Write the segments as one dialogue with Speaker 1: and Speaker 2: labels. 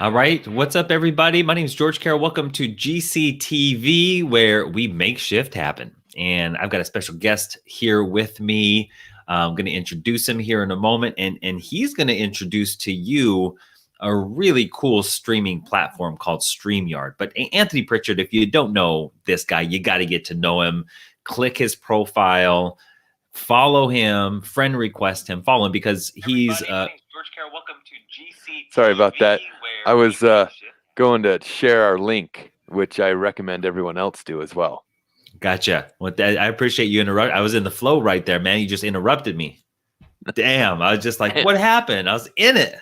Speaker 1: All right. What's up, everybody? My name is George Carroll. Welcome to GCTV, where we make shift happen. And I've got a special guest here with me. I'm going to introduce him here in a moment, and he's going to introduce to you a really cool streaming platform called StreamYard. But Anthony Prichard, if you don't know this guy, you got to get to know him. Click his profile, follow him, friend request him, follow him because he's George Carroll, welcome to GCTV.
Speaker 2: Sorry about that. I was going to share our link, which I recommend everyone else do as well.
Speaker 1: Gotcha. Well, I appreciate you interrupt. I was in the flow right there, man. You just interrupted me. Damn. I was just like, what happened? I was in it.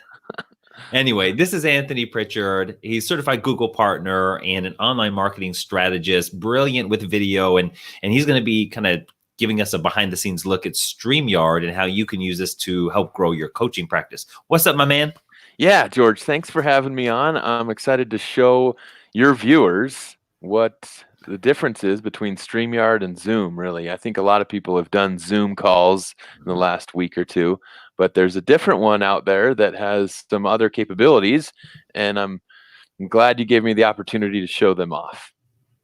Speaker 1: Anyway, this is Anthony Prichard. He's certified Google partner and an online marketing strategist, brilliant with video. And he's going to be kind of giving us a behind the scenes look at StreamYard and how you can use this to help grow your coaching practice. What's up, my man?
Speaker 2: Yeah, George, thanks for having me on. I'm excited to show your viewers what the difference is between StreamYard and Zoom, really. I think a lot of people have done Zoom calls in the last week or two, but there's a different one out there that has some other capabilities, and I'm glad you gave me the opportunity to show them off.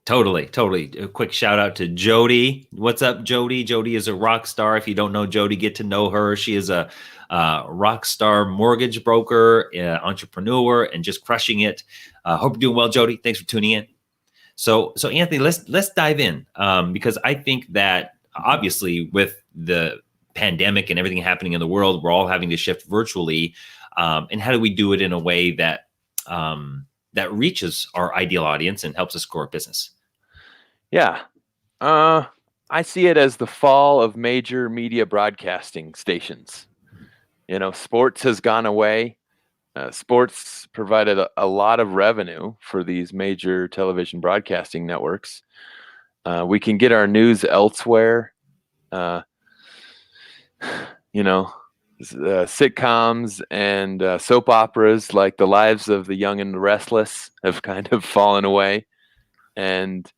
Speaker 1: Totally. A quick shout out to Jody. What's up, Jody? Jody is a rock star. If you don't know Jody, get to know her. She is a rock star mortgage broker, entrepreneur, and just crushing it. Hope you're doing well, Jody. Thanks for tuning in. So Anthony, let's dive in because I think that obviously with the pandemic and everything happening in the world, we're all having to shift virtually. And how do we do it in a way that that reaches our ideal audience and helps us grow our business?
Speaker 2: Yeah. I see it as the fall of major media broadcasting stations. You know, sports has gone away. Sports provided a lot of revenue for these major television broadcasting networks. We can get our news elsewhere. Sitcoms and soap operas like The Lives of the Young and the Restless have kind of fallen away, and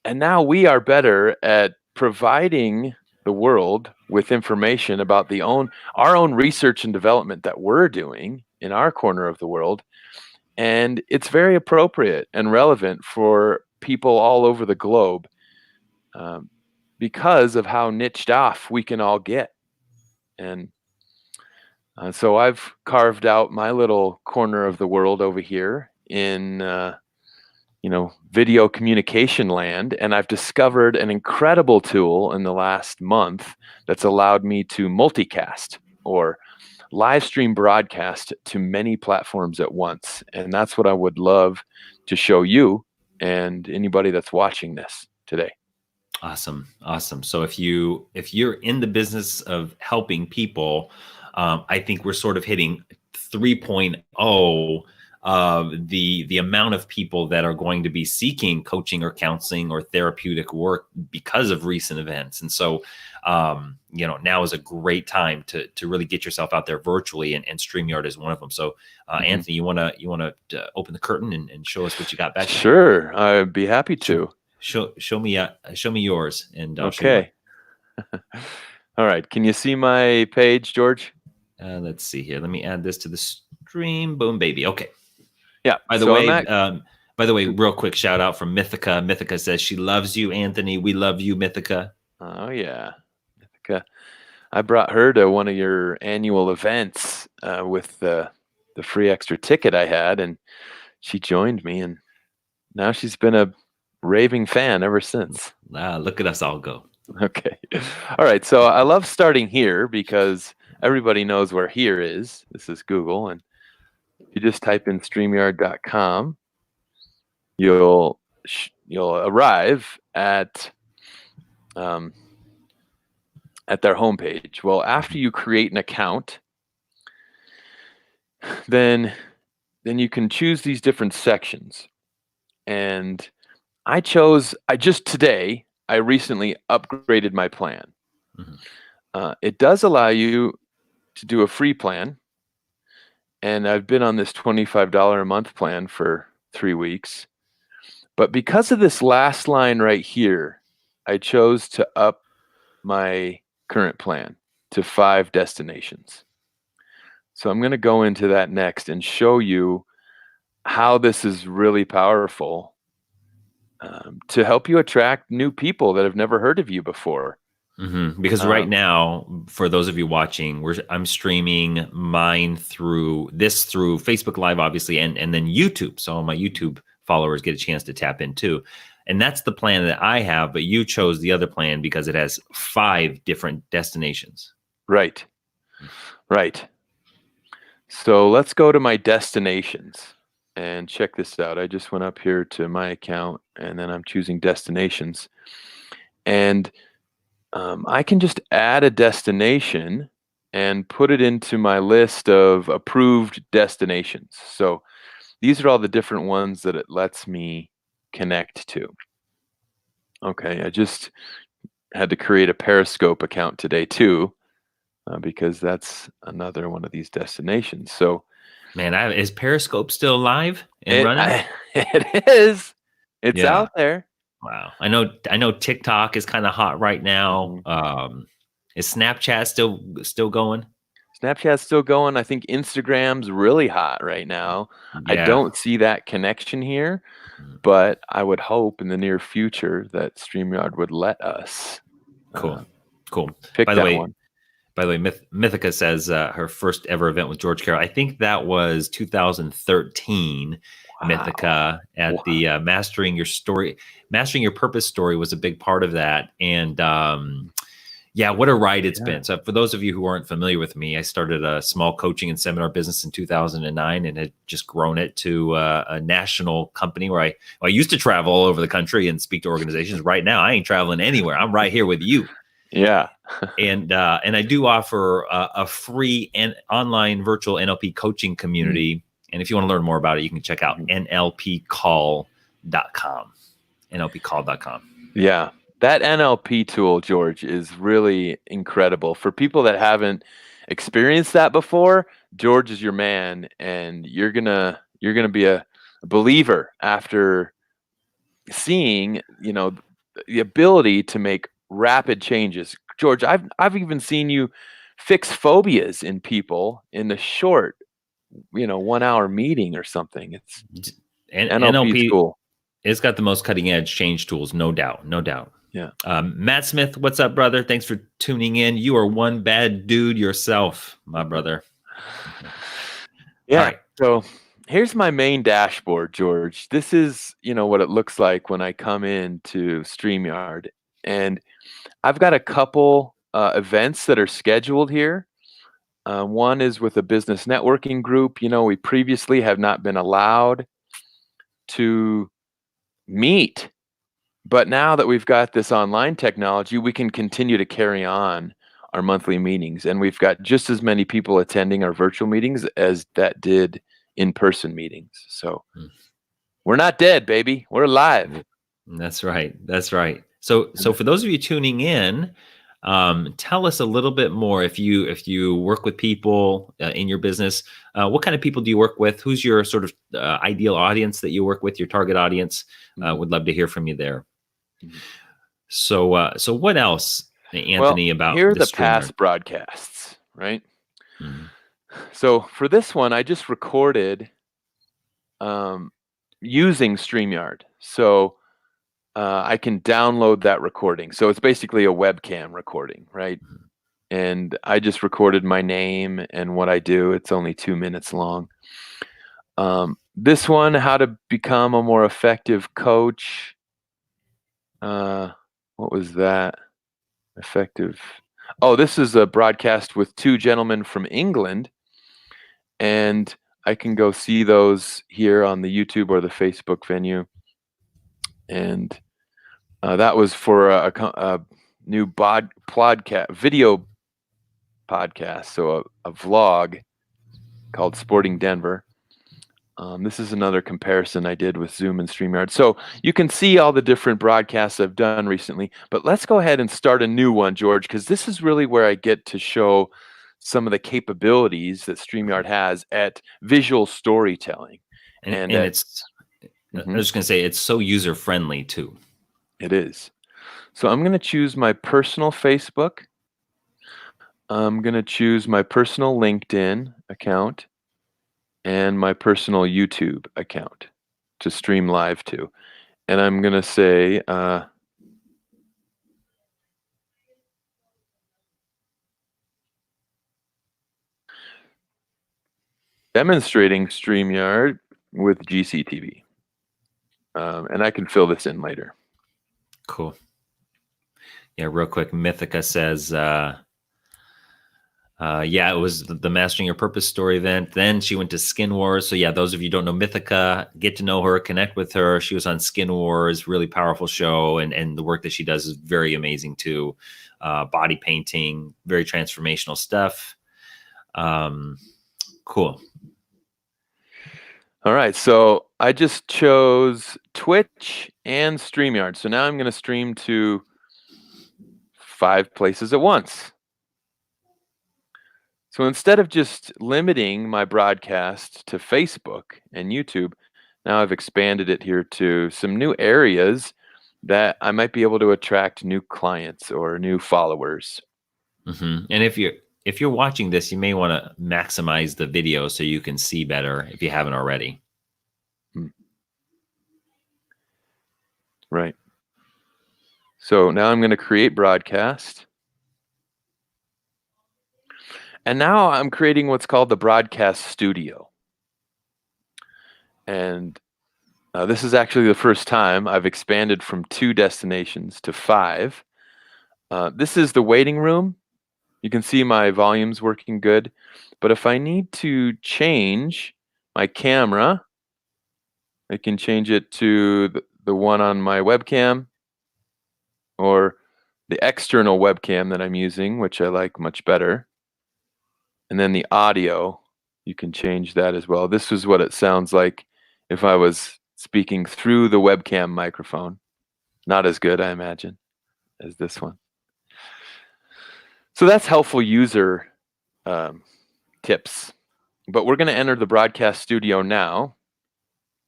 Speaker 2: now we are better at providing the world with information about our own research and development that we're doing in our corner of the world, and it's very appropriate and relevant for people all over the globe because of how niched off we can all get. And so I've carved out my little corner of the world over here in, video communication land. And I've discovered an incredible tool in the last month that's allowed me to multicast or live stream broadcast to many platforms at once. And that's what I would love to show you and anybody that's watching this today.
Speaker 1: Awesome. So if you're in the business of helping people, I think we're sort of hitting 3.0 of the amount of people that are going to be seeking coaching or counseling or therapeutic work because of recent events. And so, now is a great time to really get yourself out there virtually, and StreamYard is one of them. So, Anthony, you want to open the curtain and show us what you got back there?
Speaker 2: Sure, I'd be happy to.
Speaker 1: Show me yours, and
Speaker 2: okay. All right. Can you see my page, George?
Speaker 1: Let's see here. Let me add this to the stream. Boom, baby. Okay.
Speaker 2: Yeah.
Speaker 1: By the way, real quick shout out from Mythica. Mythica says she loves you, Anthony. We love you, Mythica.
Speaker 2: Oh yeah, Mythica. I brought her to one of your annual events with the free extra ticket I had, and she joined me, and now she's been a raving fan ever since.
Speaker 1: Look at us all go.
Speaker 2: Okay. All right. So I love starting here because everybody knows where here is. This is Google. And if you just type in StreamYard.com, you'll arrive at their homepage. Well, after you create an account, then you can choose these different sections. And I recently upgraded my plan. Mm-hmm. It does allow you to do a free plan. And I've been on this $25 a month plan for 3 weeks. But because of this last line right here, I chose to up my current plan to 5 destinations. So I'm going to go into that next and show you how this is really powerful to help you attract new people that have never heard of you before.
Speaker 1: Because right now, for those of you watching, I'm streaming mine through Facebook Live, obviously, and then YouTube. So my YouTube followers get a chance to tap in too. And that's the plan that I have, but you chose the other plan because it has 5 different destinations.
Speaker 2: Right. So let's go to my destinations and check this out. I just went up here to my account and then I'm choosing destinations. And I can just add a destination and put it into my list of approved destinations. So these are all the different ones that it lets me connect to. Okay, I just had to create a Periscope account today too, because that's another one of these destinations. So,
Speaker 1: man, is Periscope still live and running?
Speaker 2: It is. It's out there.
Speaker 1: Wow. I know TikTok is kind of hot right now. Is Snapchat still going?
Speaker 2: Snapchat's still going. I think Instagram's really hot right now. I don't see that connection here, but I would hope in the near future that StreamYard would let us.
Speaker 1: Cool.
Speaker 2: Pick that one.
Speaker 1: By the way, Mythica says her first ever event with George Carroll. I think that was 2013. Wow. Mythica at the Mastering Your Purpose story was a big part of that. And what a ride it's been. So for those of you who aren't familiar with me, I started a small coaching and seminar business in 2009 and had just grown it to a national company where I used to travel all over the country and speak to organizations. Right now, I ain't traveling anywhere. I'm right here with you.
Speaker 2: Yeah.
Speaker 1: And I do offer a free and online virtual NLP coaching community. And if you want to learn more about it, you can check out nlpcall.com. nlpcall.com.
Speaker 2: Yeah. That NLP tool, George, is really incredible. For people that haven't experienced that before, George is your man, and you're gonna be a believer after seeing, the ability to make rapid changes. George, I've even seen you fix phobias in people in a short, 1 hour meeting or something. It's NLP cool.
Speaker 1: It's got the most cutting edge change tools, no doubt.
Speaker 2: Yeah.
Speaker 1: Matt Smith, what's up, brother? Thanks for tuning in. You are one bad dude yourself, my brother.
Speaker 2: Yeah. All right. So here's my main dashboard, George. This is, what it looks like when I come into StreamYard. And I've got a couple events that are scheduled here. One is with a business networking group. We previously have not been allowed to meet. But now that we've got this online technology, we can continue to carry on our monthly meetings. And we've got just as many people attending our virtual meetings as that did in-person meetings. So we're not dead, baby. We're alive.
Speaker 1: That's right. So for those of you tuning in, tell us a little bit more. If you work with people in your business, what kind of people do you work with? Who's your sort of ideal audience that you work with, your target audience? Would love to hear from you there. So what else, Anthony, about
Speaker 2: here are the past broadcasts, right? So for this one, I just recorded using StreamYard. So I can download that recording. So it's basically a webcam recording, right? And I just recorded my name and what I do. It's only 2 minutes long. This one, how to become a more effective coach. What was that? Effective. Oh, this is a broadcast with 2 gentlemen from England. And I can go see those here on the YouTube or the Facebook venue. And that was for a new video podcast, so a vlog called Sporting Denver. This is another comparison I did with Zoom and StreamYard. So you can see all the different broadcasts I've done recently. But let's go ahead and start a new one, George, because this is really where I get to show some of the capabilities that StreamYard has at visual storytelling.
Speaker 1: And it's, I was just going to say, it's so user-friendly too.
Speaker 2: It is. So I'm going to choose my personal Facebook. I'm going to choose my personal LinkedIn account and my personal YouTube account to stream live to. And I'm going to say, demonstrating StreamYard with GCTV. And I can fill this in later.
Speaker 1: Cool. Yeah, real quick, Mythica says, yeah, it was the Mastering Your Purpose story event. Then she went to Skin Wars. So yeah, those of you who don't know Mythica, get to know her, connect with her. She was on Skin Wars, really powerful show, and the work that she does is very amazing too. Body painting, very transformational stuff. Cool.
Speaker 2: All right, so I just chose Twitch and StreamYard. So now I'm going to stream to 5 places at once. So instead of just limiting my broadcast to Facebook and YouTube, now I've expanded it here to some new areas that I might be able to attract new clients or new followers.
Speaker 1: Mm-hmm. And if you're watching this, you may want to maximize the video so you can see better if you haven't already.
Speaker 2: Right. So now I'm going to create broadcast. And now I'm creating what's called the broadcast studio. And this is actually the first time I've expanded from 2 destinations to 5. This is the waiting room. You can see my volume's working good. But if I need to change my camera, I can change it to the one on my webcam or the external webcam that I'm using, which I like much better. And then the audio, you can change that as well. This is what it sounds like if I was speaking through the webcam microphone. Not as good, I imagine, as this one. So that's helpful user tips. But we're going to enter the broadcast studio now.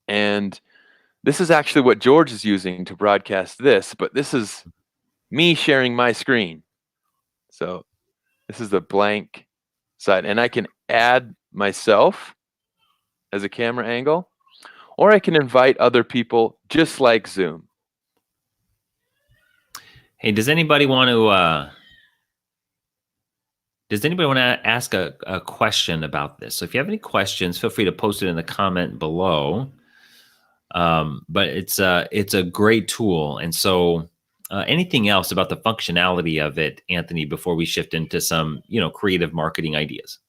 Speaker 2: And this is actually what George is using to broadcast this, but this is me sharing my screen. So this is the blank side. And I can add myself as a camera angle, or I can invite other people just like Zoom.
Speaker 1: Hey, does anybody want to ask a question about this? So if you have any questions, feel free to post it in the comment below. But it's a great tool. And so anything else about the functionality of it, Anthony, before we shift into some, creative marketing ideas?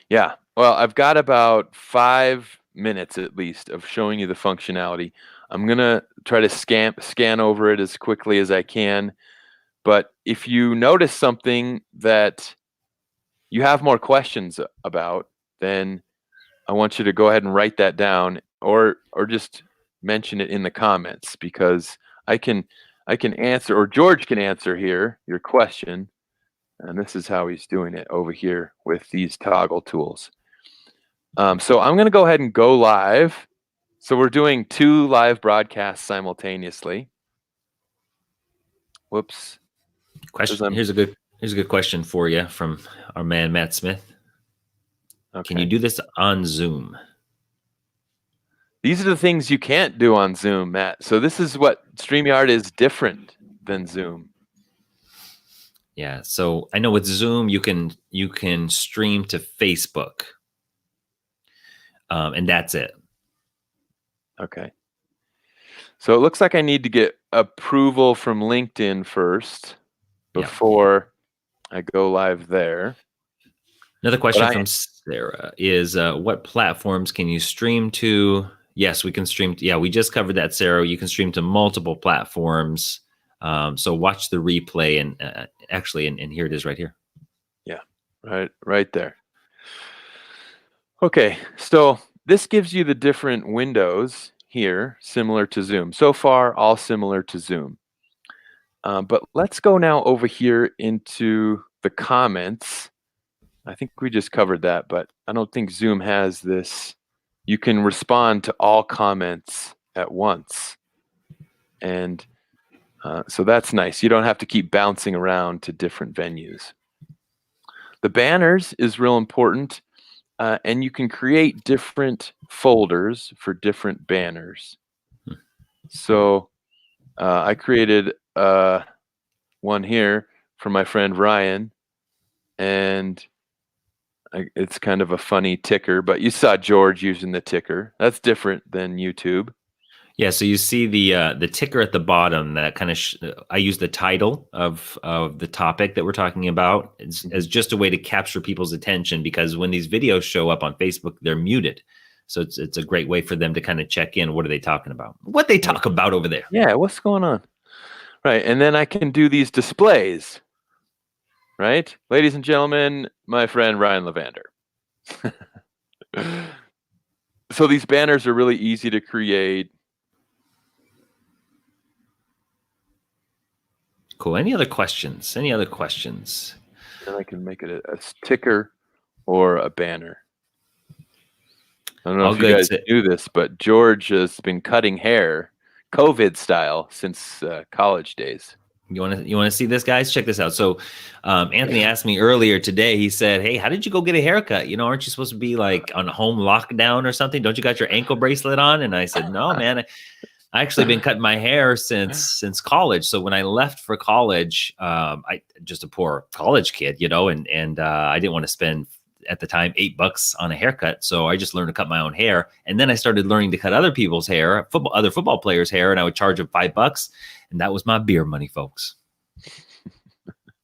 Speaker 2: Yeah. Well, I've got about 5 minutes at least of showing you the functionality. I'm going to try to scan over it as quickly as I can. But if you notice something that you have more questions about, then I want you to go ahead and write that down or just mention it in the comments, because I can answer, or George can answer here your question. And this is how he's doing it over here with these toggle tools. So I'm going to go ahead and go live. So we're doing 2 live broadcasts simultaneously. Whoops.
Speaker 1: Question. Here's a good question for you from our man Matt Smith. Okay. Can you do this on Zoom?
Speaker 2: These are the things you can't do on Zoom, Matt. So this is what StreamYard is different than Zoom.
Speaker 1: Yeah. So I know with Zoom you can stream to Facebook, and that's it.
Speaker 2: Okay. So it looks like I need to get approval from LinkedIn first before I go live there.
Speaker 1: Another question from Sarah is, what platforms can you stream to? Yes, we can stream. Yeah, we just covered that, Sarah. You can stream to multiple platforms. So watch the replay and and here it is right here.
Speaker 2: Yeah, right there. Okay, so this gives you the different windows here, similar to Zoom. So far, all similar to Zoom. But let's go now over here into the comments. I think we just covered that, but I don't think Zoom has this. You can respond to all comments at once. And so that's nice. You don't have to keep bouncing around to different venues. The banners is real important, and you can create different folders for different banners. So I created one here for my friend Ryan, and it's kind of a funny ticker, but you saw George using the ticker. That's different than YouTube.
Speaker 1: Yeah, so you see the ticker at the bottom that kind of I use the title of the topic that we're talking about as just a way to capture people's attention, because when these videos show up on Facebook, they're muted. So it's a great way for them to kind of check in. What are they talking about? What they talk about over there?
Speaker 2: Yeah, what's going on? Right, and then I can do these displays. Right, ladies and gentlemen, my friend Ryan Levander. So these banners are really easy to create.
Speaker 1: Cool. Any other questions? Any other questions?
Speaker 2: And I can make it a ticker or a banner. I don't know if you guys do this, but George has been cutting hair, COVID style, since college days.
Speaker 1: You want to see this, guys? Check this out. So Anthony asked me earlier today, he said, hey, how did you go get a haircut? You know, aren't you supposed to be like on home lockdown or something? Don't you got your ankle bracelet on? And I said, no, man, I actually been cutting my hair since college. So when I left for college, I just a poor college kid, you know, and I didn't want to spend at the time $8 on a haircut. So I just learned to cut my own hair. And then I started learning to cut other people's hair, other football players' hair, and I would charge them $5. And that was my beer money, folks.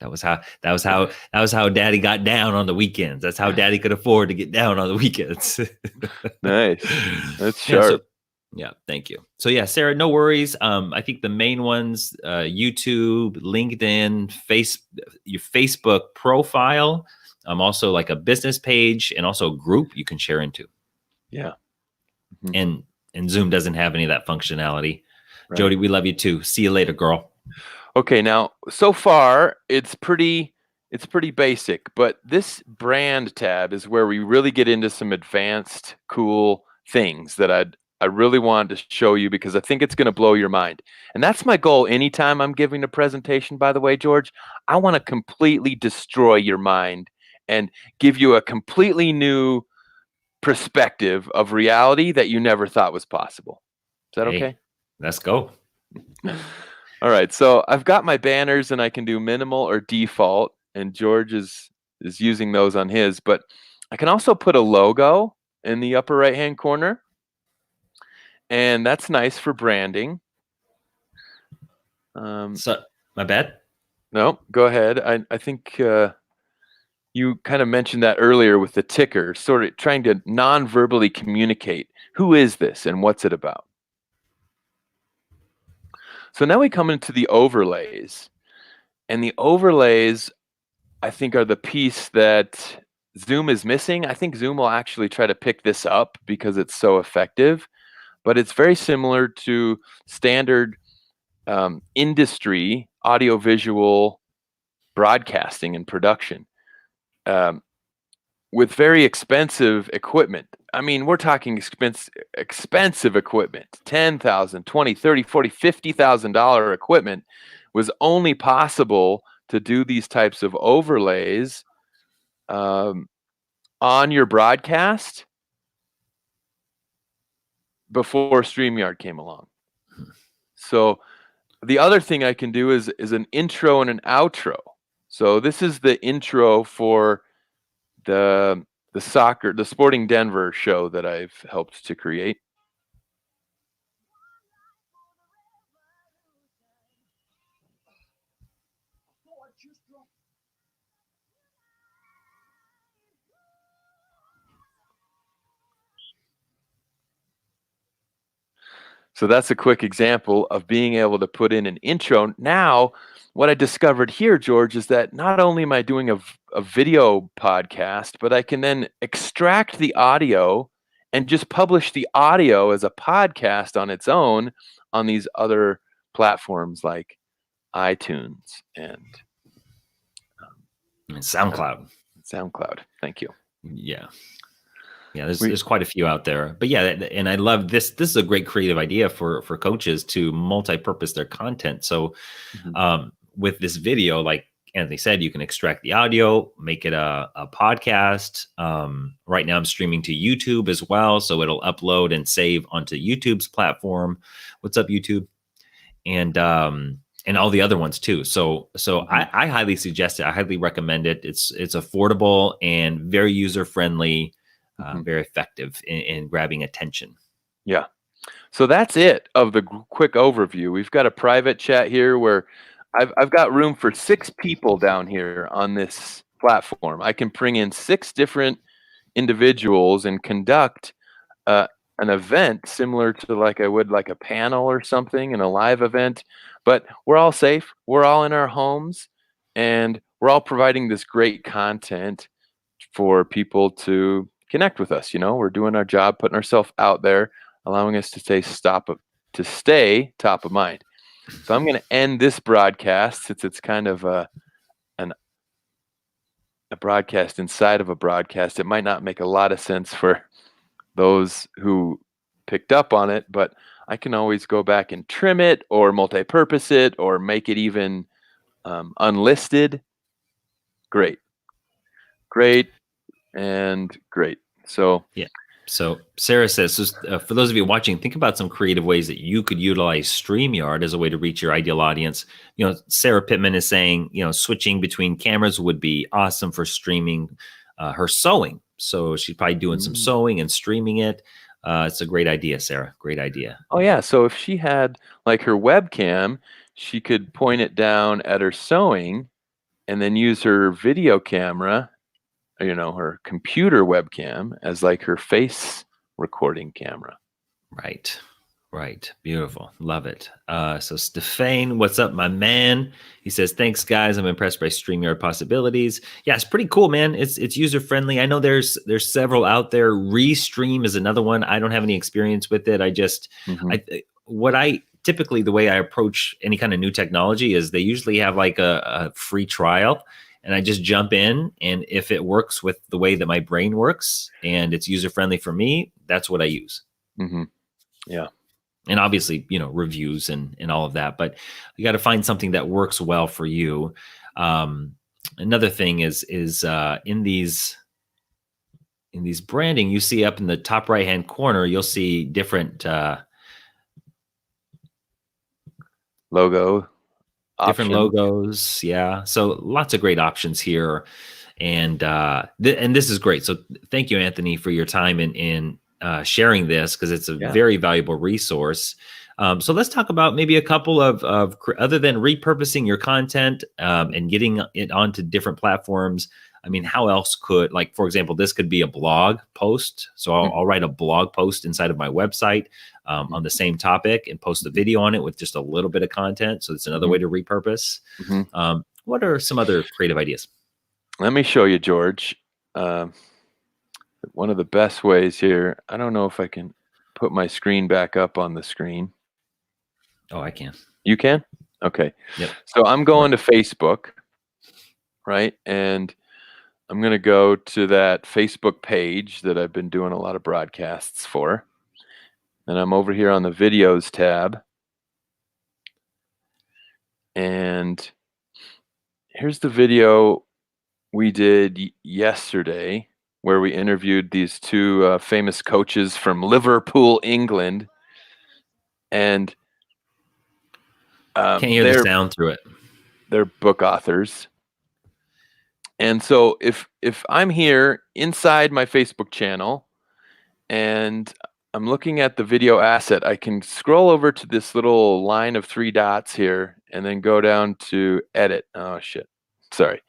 Speaker 1: That was how Daddy got down on the weekends. That's how Daddy could afford to get down on the weekends.
Speaker 2: Nice. That's sharp.
Speaker 1: Yeah, thank you. So yeah, Sarah, no worries. I think the main ones, YouTube, LinkedIn, your Facebook profile, also like a business page, and also a group you can share into.
Speaker 2: Yeah.
Speaker 1: Mm-hmm. And Zoom doesn't have any of that functionality. Right. Jody, we love you too. See you later, girl.
Speaker 2: Okay, now so far it's pretty basic, but this brand tab is where we really get into some advanced, cool things that I really wanted to show you, because I think it's going to blow your mind. And that's my goal anytime I'm giving a presentation, by the way, George. I want to completely destroy your mind and give you a completely new perspective of reality that you never thought was possible. Is that okay?
Speaker 1: Let's go.
Speaker 2: All right, so I've got my banners, and I can do minimal or default, and George is using those on his, but I can also put a logo in the upper right-hand corner, and that's nice for branding.
Speaker 1: So, my bad?
Speaker 2: No, go ahead. I think you kind of mentioned that earlier with the ticker, sort of trying to non-verbally communicate. Who is this and what's it about? So now we come into the overlays, and the overlays, I think, are the piece that Zoom is missing. I think Zoom will actually try to pick this up because it's so effective, but it's very similar to standard industry audiovisual broadcasting and production with very expensive equipment. I mean, we're talking expensive equipment, $10,000, $20,000, $30,000, $40,000, $50,000 equipment was only possible to do these types of overlays on your broadcast before StreamYard came along. So the other thing I can do is an intro and an outro. So this is the intro for the Sporting Denver show that I've helped to create. So that's a quick example of being able to put in an intro. Now, what I discovered here, George, is that not only am I doing a video podcast, but I can then extract the audio and just publish the audio as a podcast on its own on these other platforms like iTunes and
Speaker 1: SoundCloud.
Speaker 2: SoundCloud. Thank you.
Speaker 1: Yeah. Yeah, there's quite a few out there, but yeah, and I love this. This is a great creative idea for coaches to multi-purpose their content. So, with this video, like Anthony said, you can extract the audio, make it a podcast. Right now I'm streaming to YouTube as well, so it'll upload and save onto YouTube's platform. What's up, YouTube? And all the other ones too. So I highly suggest it. I highly recommend it. It's affordable and very user friendly, very effective in grabbing attention.
Speaker 2: Yeah. So that's it of the quick overview. We've got a private chat here where I've got room for 6 people down here on this platform. I can bring in 6 different individuals and conduct an event similar to like I would like a panel or something in a live event, but we're all safe. We're all in our homes, and we're all providing this great content for people to connect with us. We're doing our job, putting ourselves out there, allowing us to stay top of mind. So I'm going to end this broadcast since it's kind of a broadcast inside of a broadcast. It might not make a lot of sense for those who picked up on it, but I can always go back and trim it or multi-purpose it or make it even unlisted. Great. And great. So
Speaker 1: yeah. So Sarah says, for those of you watching, think about some creative ways that you could utilize StreamYard as a way to reach your ideal audience. Sarah Pittman is saying, switching between cameras would be awesome for streaming her sewing. So she's probably doing some sewing and streaming it. It's a great idea, Sarah. Great idea.
Speaker 2: Oh, yeah. So if she had like her webcam, she could point it down at her sewing and then use her video camera, her computer webcam as like her face recording camera.
Speaker 1: Right. Beautiful. Love it. So Stefan, what's up, my man? He says, thanks, guys. I'm impressed by StreamYard possibilities. Yeah, it's pretty cool, man. It's user friendly. I know there's several out there. Restream is another one. I don't have any experience with it. Typically, the way I approach any kind of new technology is they usually have like a free trial, and I just jump in, and if it works with the way that my brain works and it's user friendly for me, that's what I use.
Speaker 2: Yeah.
Speaker 1: And obviously, reviews and all of that, but you got to find something that works well for you. Another thing is in these branding, you see up in the top right-hand corner, you'll see different
Speaker 2: logo
Speaker 1: different
Speaker 2: options.
Speaker 1: logos. Yeah. So lots of great options here. And and this is great. So thank you, Anthony, for your time in sharing this, because it's a very valuable resource. So let's talk about maybe a couple of other than repurposing your content and getting it onto different platforms. I mean, how else could, like, for example, this could be a blog post. So I'll write a blog post inside of my website on the same topic and post a video on it with just a little bit of content. So it's another way to repurpose. What are some other creative ideas?
Speaker 2: Let me show you, George. One of the best ways here, I don't know if I can put my screen back up on the screen.
Speaker 1: Oh, I can.
Speaker 2: You can? Okay.
Speaker 1: Yep.
Speaker 2: So I'm going to Facebook, right? And I'm going to go to that Facebook page that I've been doing a lot of broadcasts for. And I'm over here on the videos tab. And here's the video we did yesterday, where we interviewed these 2 famous coaches from Liverpool, England. And
Speaker 1: can't hear the sound through it.
Speaker 2: They're book authors. And so if I'm here inside my Facebook channel and I'm looking at the video asset, I can scroll over to this little line of 3 dots here and then go down to edit. Oh, shit. Sorry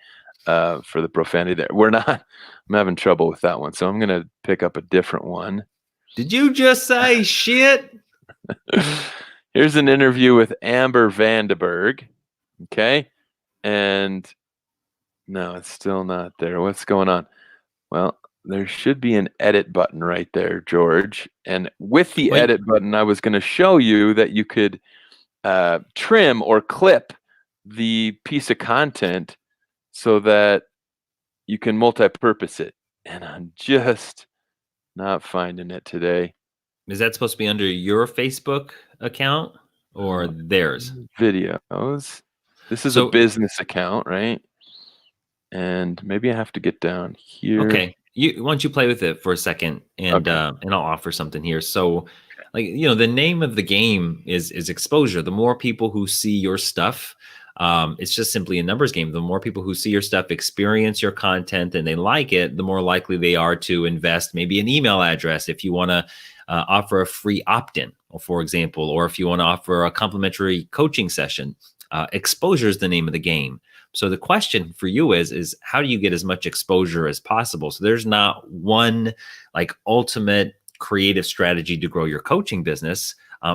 Speaker 2: for the profanity there. I'm having trouble with that one. So I'm going to pick up a different one.
Speaker 1: Did you just say shit?
Speaker 2: Here's an interview with Amber Vandenberg. Okay. And no, it's still not there. What's going on? Well, there should be an edit button right there, George. And with the edit button, I was going to show you that you could trim or clip the piece of content so that you can multi-purpose it. And I'm just not finding it today.
Speaker 1: Is that supposed to be under your Facebook account or theirs?
Speaker 2: Videos. This is a business account, right? And maybe I have to get down here.
Speaker 1: Okay. Why don't you play with it for a second,
Speaker 2: Okay.
Speaker 1: and I'll offer something here. So, like, the name of the game is exposure. The more people who see your stuff, it's just simply a numbers game. The more people who see your stuff, experience your content, and they like it, the more likely they are to invest maybe an email address if you want to offer a free opt-in, or for example, or if you want to offer a complimentary coaching session. Exposure is the name of the game. So the question for you is how do you get as much exposure as possible? So there's not one like ultimate creative strategy to grow your coaching business.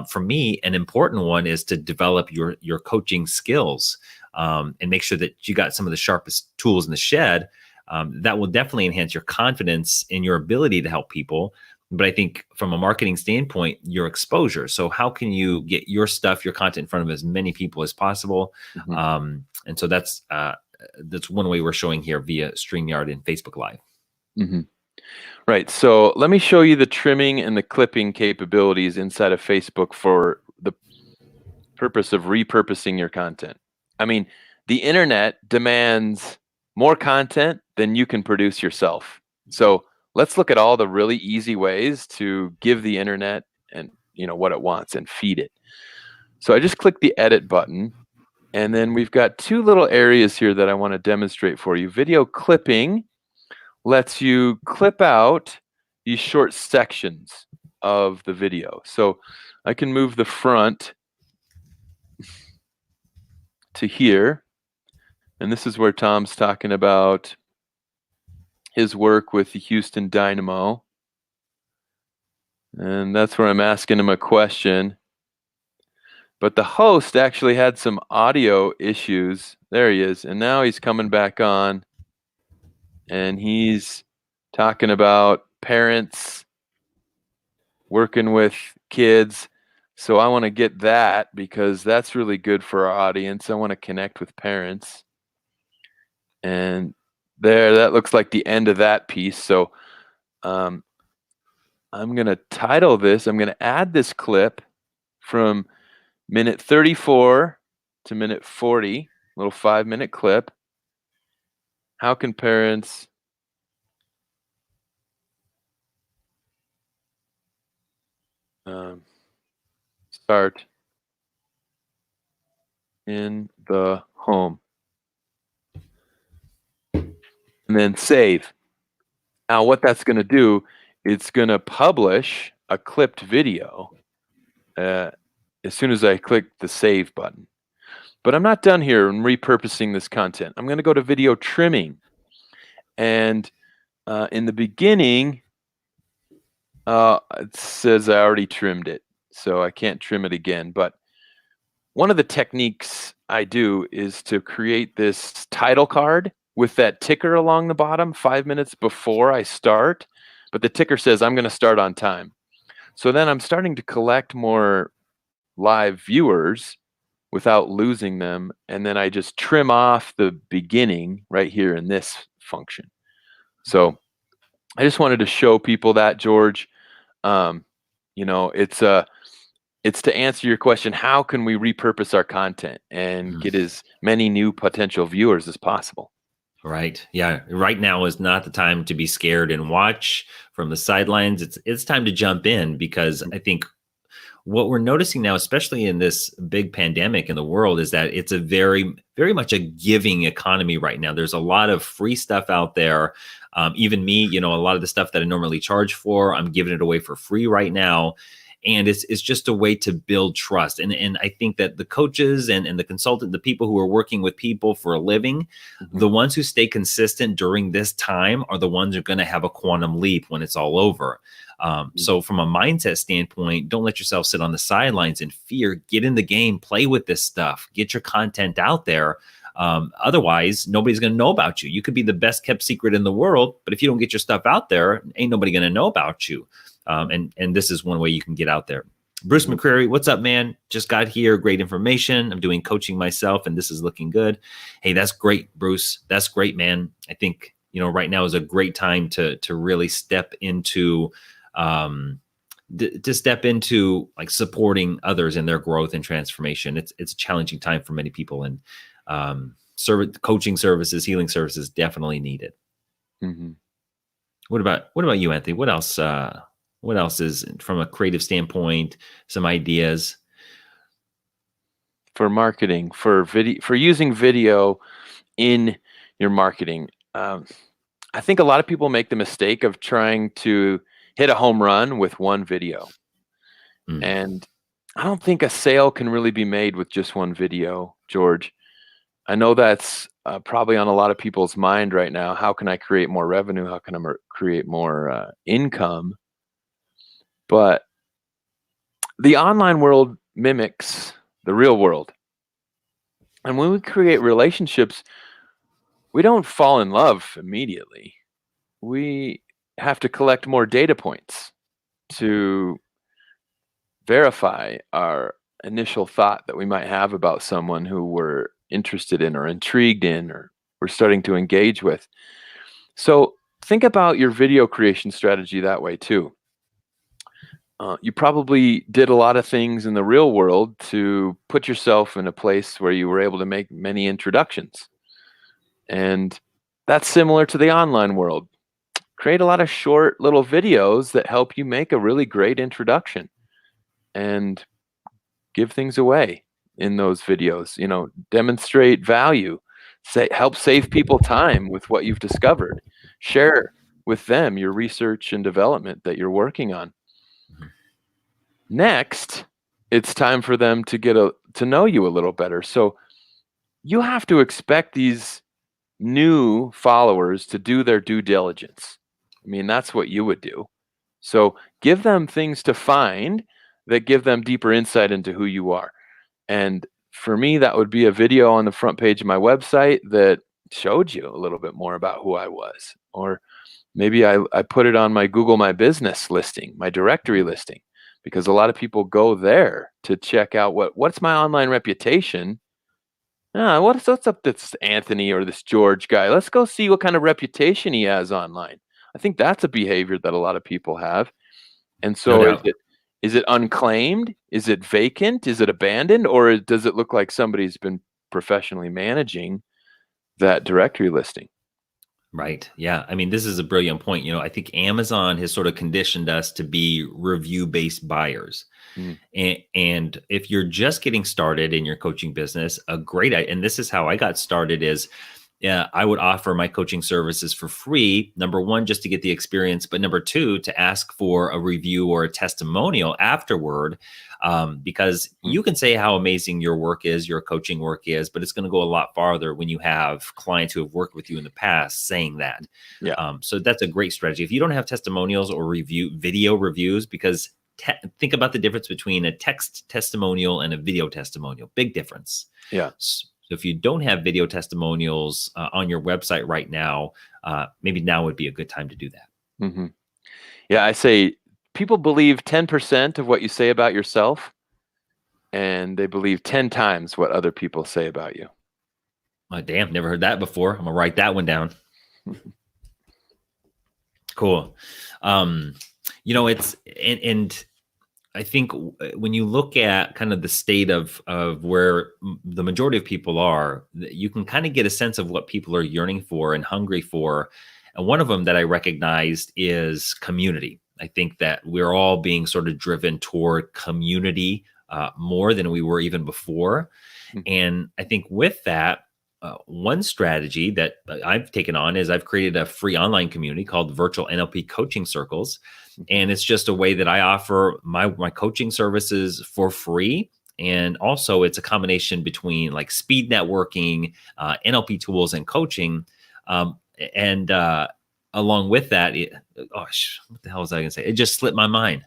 Speaker 1: For me, an important one is to develop your coaching skills, and make sure that you got some of the sharpest tools in the shed. That will definitely enhance your confidence in your ability to help people. But I think from a marketing standpoint, your exposure. So how can you get your stuff, your content in front of as many people as possible?
Speaker 2: Mhm.
Speaker 1: And so that's one way we're showing here via StreamYard and Facebook Live.
Speaker 2: Mhm. Right. So let me show you the trimming and the clipping capabilities inside of Facebook for the purpose of repurposing your content. I mean, the internet demands more content than you can produce yourself. So let's look at all the really easy ways to give the internet and what it wants and feed it. So I just click the edit button, and then we've got two little areas here that I want to demonstrate for you. Video clipping lets you clip out these short sections of the video. So I can move the front to here, and this is where Tom's talking about his work with the Houston Dynamo. And that's where I'm asking him a question. But the host actually had some audio issues. There he is. And now he's coming back on, and he's talking about parents working with kids. So I want to get that because that's really good for our audience. I want to connect with parents. And that looks like the end of that piece. So I'm going to title this, I'm going to add this clip from minute 34 to minute 40, little 5-minute clip. How can parents start in the home? And then save. Now what that's going to do, it's going to publish a clipped video as soon as I click the save button. But I'm not done here in repurposing this content. I'm going to go to video trimming. And in the beginning, it says I already trimmed it, so I can't trim it again. But one of the techniques I do is to create this title card with that ticker along the bottom 5 minutes before I start. But the ticker says I'm going to start on time. So then I'm starting to collect more live viewers without losing them. And then I just trim off the beginning right here in this function. So I just wanted to show people that, George. It's to answer your question, how can we repurpose our content and get as many new potential viewers as possible?
Speaker 1: Right. Yeah. Right now is not the time to be scared and watch from the sidelines. It's time to jump in, because I think what we're noticing now, especially in this big pandemic in the world, is that it's a very, very much a giving economy right now. There's a lot of free stuff out there. Even me, a lot of the stuff that I normally charge for, I'm giving it away for free right now. And it's just a way to build trust. And I think that the coaches and the consultant, the people who are working with people for a living, the ones who stay consistent during this time are the ones who are going to have a quantum leap when it's all over. So from a mindset standpoint, don't let yourself sit on the sidelines in fear. Get in the game, play with this stuff, get your content out there. Otherwise, nobody's going to know about you. You could be the best kept secret in the world, but if you don't get your stuff out there, ain't nobody going to know about you. And this is one way you can get out there. Bruce McCreary, what's up, man? Just got here. Great information. I'm doing coaching myself, and this is looking good. Hey, that's great, Bruce. That's great, man. I think, right now is a great time to really step into like supporting others in their growth and transformation. It's a challenging time for many people. And coaching services, healing services definitely needed.
Speaker 2: Mm-hmm.
Speaker 1: What about you, Anthony? What else? What else is, from a creative standpoint, some ideas
Speaker 2: For marketing, for using video in your marketing? I think a lot of people make the mistake of trying to hit a home run with one video.
Speaker 1: Mm.
Speaker 2: And I don't think a sale can really be made with just one video, George. I know that's probably on a lot of people's mind right now. How can I create more revenue? How can I create more income? But the online world mimics the real world. And when we create relationships, we don't fall in love immediately. We have to collect more data points to verify our initial thought that we might have about someone who we're interested in or intrigued in or we're starting to engage with. So think about your video creation strategy that way too. You probably did a lot of things in the real world to put yourself in a place where you were able to make many introductions. And that's similar to the online world. Create a lot of short little videos that help you make a really great introduction and give things away in those videos. Demonstrate value, help save people time with what you've discovered. Share with them your research and development that you're working on. Next, it's time for them to get to know you a little better. So you have to expect these new followers to do their due diligence. I mean, that's what you would do. So give them things to find that give them deeper insight into who you are. And for me, that would be a video on the front page of my website that showed you a little bit more about who I was. Or maybe I put it on my Google My Business listing, my directory listing, because a lot of people go there to check out what's my online reputation. What's up this Anthony or this George guy? Let's go see what kind of reputation he has online. I think that's a behavior that a lot of people have. And so
Speaker 1: No doubt.
Speaker 2: is it unclaimed? Is it vacant? Is it abandoned? Or does it look like somebody's been professionally managing that directory listing?
Speaker 1: Right. Yeah. I mean, this is a brilliant point. I think Amazon has sort of conditioned us to be review-based buyers. And if you're just getting started in your coaching business, and this is how I got started, is I would offer my coaching services for free. Number one, just to get the experience, but number two, to ask for a review or a testimonial afterward, because you can say how amazing your work is, your coaching work is, but it's going to go a lot farther when you have clients who have worked with you in the past saying that.
Speaker 2: Yeah.
Speaker 1: So that's a great strategy. If you don't have testimonials or video reviews, because think about the difference between a text testimonial and a video testimonial. Big difference.
Speaker 2: Yeah.
Speaker 1: So if you don't have video testimonials on your website right now, maybe now would be a good time to do that.
Speaker 2: Mm-hmm. Yeah, I say people believe 10% of what you say about yourself, and they believe 10 times what other people say about you.
Speaker 1: Oh, damn, never heard that before. I'm going to write that one down. Cool. It's, and I think when you look at kind of the state of where the majority of people are, you can kind of get a sense of what people are yearning for and hungry for. And one of them that I recognized is community. I think that we're all being sort of driven toward community more than we were even before. And I think with that, one strategy that I've taken on is I've created a free online community called Virtual NLP Coaching Circles. And it's just a way that I offer my coaching services for free. And also it's a combination between like speed networking, NLP tools, and coaching. And along with that, what the hell was I going to say? It just slipped my mind.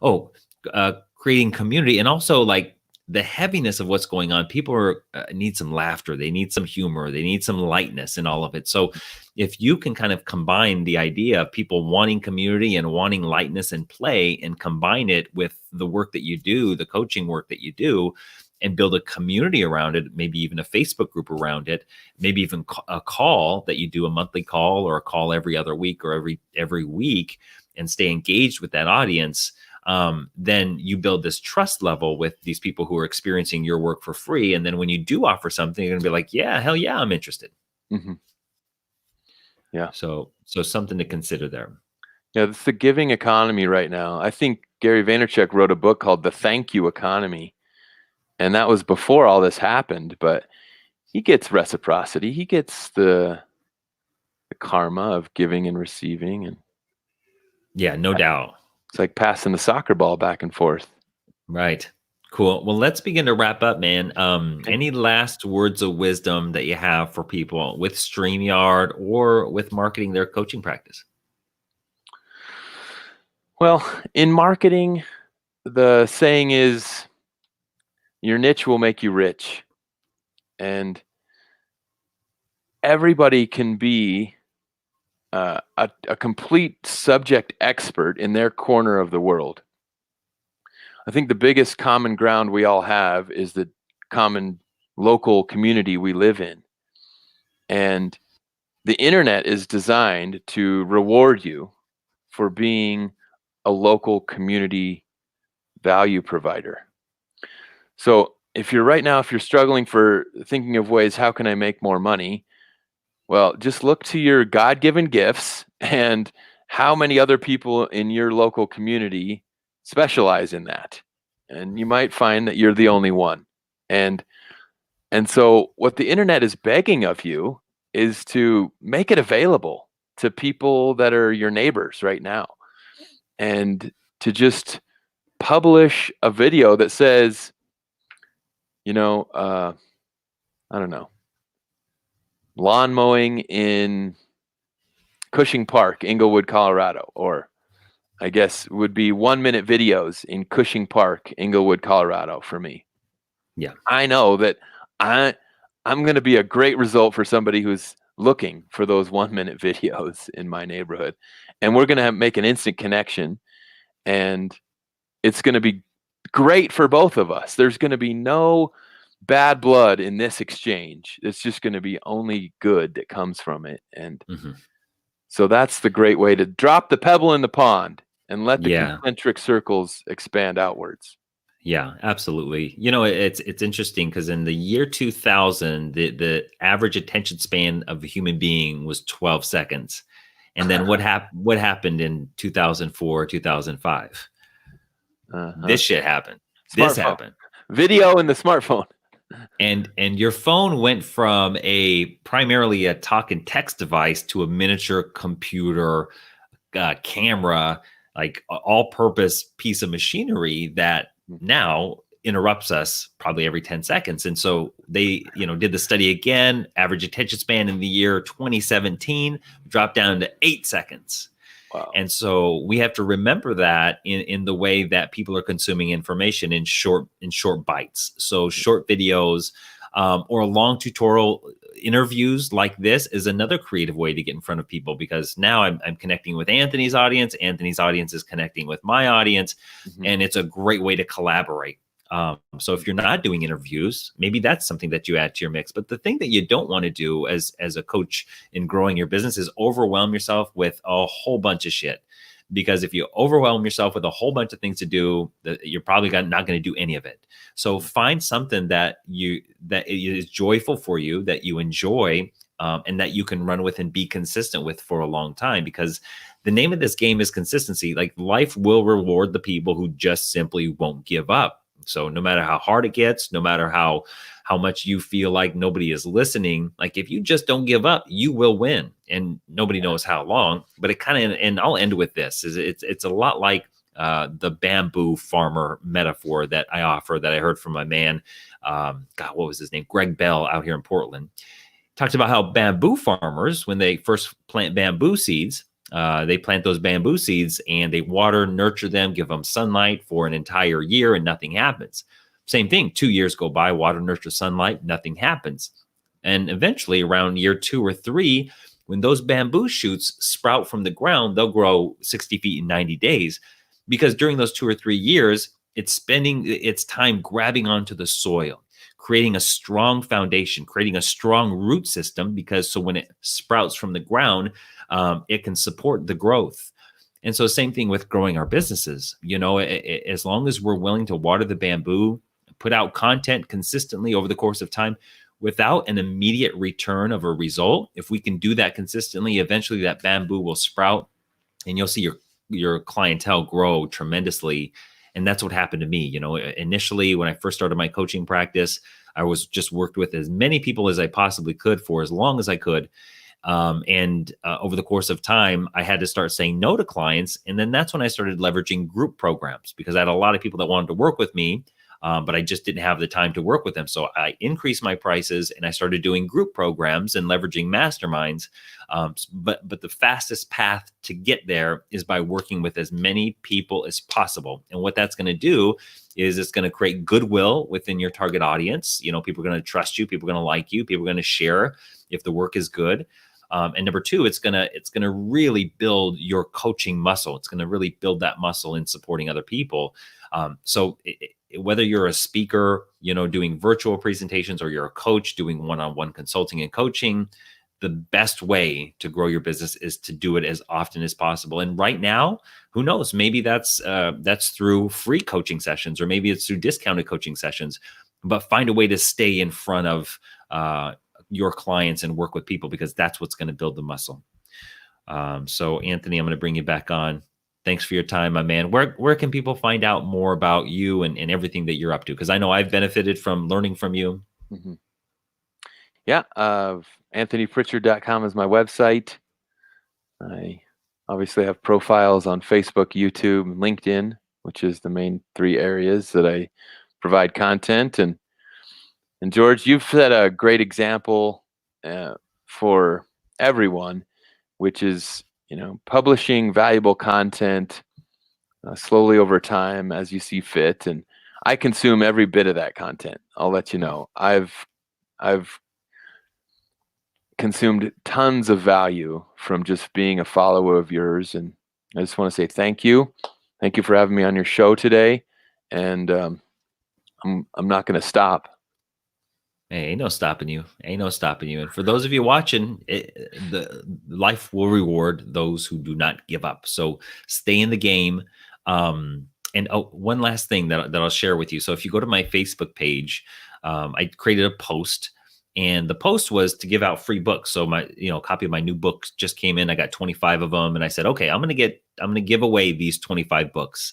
Speaker 1: Oh, creating community, and also like the heaviness of what's going on. People need some laughter. They need some humor. They need some lightness in all of it. So if you can kind of combine the idea of people wanting community and wanting lightness and play, and combine it with the work that you do, the coaching work that you do, and build a community around it, maybe even a Facebook group around it, maybe even a call that you do, a monthly call or a call every other week or every week, and stay engaged with that audience. then you build this trust level with these people who are experiencing your work for free. And then when you do offer something, you're going to be like, yeah, hell yeah, I'm interested.
Speaker 2: Mm-hmm. Yeah.
Speaker 1: So something to consider there.
Speaker 2: Yeah, it's the giving economy right now. I think Gary Vaynerchuk wrote a book called The Thank You Economy. And that was before all this happened, but he gets reciprocity. He gets the karma of giving and receiving. And
Speaker 1: yeah, no doubt.
Speaker 2: It's like passing the soccer ball back and forth.
Speaker 1: Right. Cool. Well, let's begin to wrap up, man. Any last words of wisdom that you have for people with StreamYard or with marketing their coaching practice?
Speaker 2: Well, in marketing, the saying is your niche will make you rich. And everybody can be a complete subject expert in their corner of the world. I think the biggest common ground we all have is the common local community we live in. And the internet is designed to reward you for being a local community value provider. So if you're struggling for thinking of ways, how can I make more money? Well, just look to your God-given gifts and how many other people in your local community specialize in that. And you might find that you're the only one. And so what the internet is begging of you is to make it available to people that are your neighbors right now. And to just publish a video that says, I don't know, lawn mowing in Cushing Park, Inglewood, Colorado, or I guess would be 1-minute videos in Cushing Park, Inglewood, Colorado for me.
Speaker 1: Yeah.
Speaker 2: I know that I'm going to be a great result for somebody who's looking for those 1-minute videos in my neighborhood. And we're going to make an instant connection, and it's going to be great for both of us. There's going to be no bad blood in this exchange. It's just going to be only good that comes from it. And so that's the great way to drop the pebble in the pond and let the concentric circles expand outwards.
Speaker 1: Yeah, absolutely. It's interesting because in the year 2000, the average attention span of a human being was 12 seconds. And then what happened in 2004, 2005? This shit happened. This happened.
Speaker 2: Video in the smartphone.
Speaker 1: And your phone went from primarily a talk and text device to a miniature computer, camera, like all-purpose piece of machinery that now interrupts us probably every 10 seconds. And so they, did the study again. Average attention span in the year 2017 dropped down to 8 seconds.
Speaker 2: Wow.
Speaker 1: And so we have to remember that in the way that people are consuming information in short bites. So short videos or long tutorial interviews like this is another creative way to get in front of people, because now I'm connecting with Anthony's audience. Anthony's audience is connecting with my audience, and it's a great way to collaborate. So if you're not doing interviews, maybe that's something that you add to your mix. But the thing that you don't want to do as a coach in growing your business is overwhelm yourself with a whole bunch of shit. Because if you overwhelm yourself with a whole bunch of things to do, you're probably not going to do any of it. So find something that is joyful for you, that you enjoy, and that you can run with and be consistent with for a long time. Because the name of this game is consistency. Like, life will reward the people who just simply won't give up. So no matter how hard it gets, no matter how much you feel like nobody is listening, like if you just don't give up, you will win. And nobody knows how long, but it kind of, and I'll end with this, is it's a lot like the bamboo farmer metaphor that I offer, that I heard from my man, what was his name? Greg Bell out here in Portland. Talked about how bamboo farmers, when they first plant bamboo seeds, they plant those bamboo seeds and they water, nurture them, give them sunlight for an entire year, and nothing happens. Same thing, 2 years go by, water, nurture, sunlight, nothing happens. And eventually around year 2 or 3, when those bamboo shoots sprout from the ground, they'll grow 60 feet in 90 days. Because during those 2 or 3 years, it's spending its time grabbing onto the soil, creating a strong foundation, creating a strong root system, because so when it sprouts from the ground, it can support the growth. And so same thing with growing our businesses. As long as we're willing to water the bamboo, put out content consistently over the course of time without an immediate return of a result, if we can do that consistently, eventually that bamboo will sprout and you'll see your clientele grow tremendously. And that's what happened to me. Initially when I first started my coaching practice, I was just worked with as many people as I possibly could for as long as I could. And over the course of time, I had to start saying no to clients. And then that's when I started leveraging group programs, because I had a lot of people that wanted to work with me, but I just didn't have the time to work with them. So I increased my prices and I started doing group programs and leveraging masterminds. But the fastest path to get there is by working with as many people as possible. And what that's going to do is it's going to create goodwill within your target audience. People are going to trust you. People are going to like you. People are going to share if the work is good. And number two, it's gonna really build your coaching muscle. It's gonna really build that muscle in supporting other people. So whether you're a speaker, doing virtual presentations, or you're a coach doing one-on-one consulting and coaching, the best way to grow your business is to do it as often as possible. And right now, who knows? Maybe that's through free coaching sessions, or maybe it's through discounted coaching sessions. But find a way to stay in front of your clients and work with people, because that's what's going to build the muscle. So Anthony, I'm going to bring you back on. Thanks for your time, my man. Where can people find out more about you and everything that you're up to? Because I know I've benefited from learning from you.
Speaker 2: Mm-hmm. Yeah. AnthonyPrichard.com is my website. I obviously have profiles on Facebook, YouTube, and LinkedIn, which is the main 3 areas that I provide content. And George, you've set a great example for everyone, which is, publishing valuable content slowly over time as you see fit. And I consume every bit of that content. I'll let you know. I've consumed tons of value from just being a follower of yours. And I just want to say thank you. Thank you for having me on your show today. And I'm not going to stop.
Speaker 1: Hey, ain't no stopping you. Ain't no stopping you. And for those of you watching, the life will reward those who do not give up. So stay in the game. And one last thing that I'll share with you. So if you go to my Facebook page, I created a post, and the post was to give out free books. So my, copy of my new book just came in. I got 25 of them, and I said, okay, I'm going to give away these 25 books.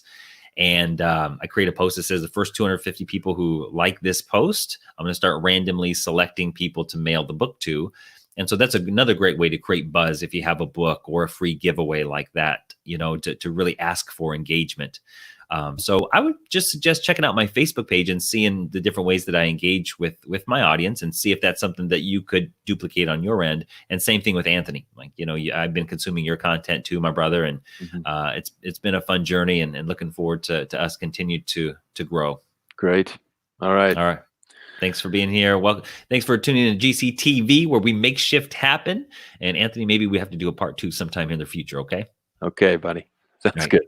Speaker 1: And I create a post that says the first 250 people who like this post, I'm going to start randomly selecting people to mail the book to. And so that's another great way to create buzz if you have a book or a free giveaway like that, to really ask for engagement. So I would just suggest checking out my Facebook page and seeing the different ways that I engage with my audience, and see if that's something that you could duplicate on your end. And same thing with Anthony. Like, I've been consuming your content too, my brother, and it's been a fun journey, and looking forward to us continue to grow.
Speaker 2: Great. All right.
Speaker 1: Thanks for being here. Well, thanks for tuning in to GCTV, where we make shift happen. And Anthony, maybe we have to do a part 2 sometime in the future. Okay.
Speaker 2: Okay, buddy. Sounds good.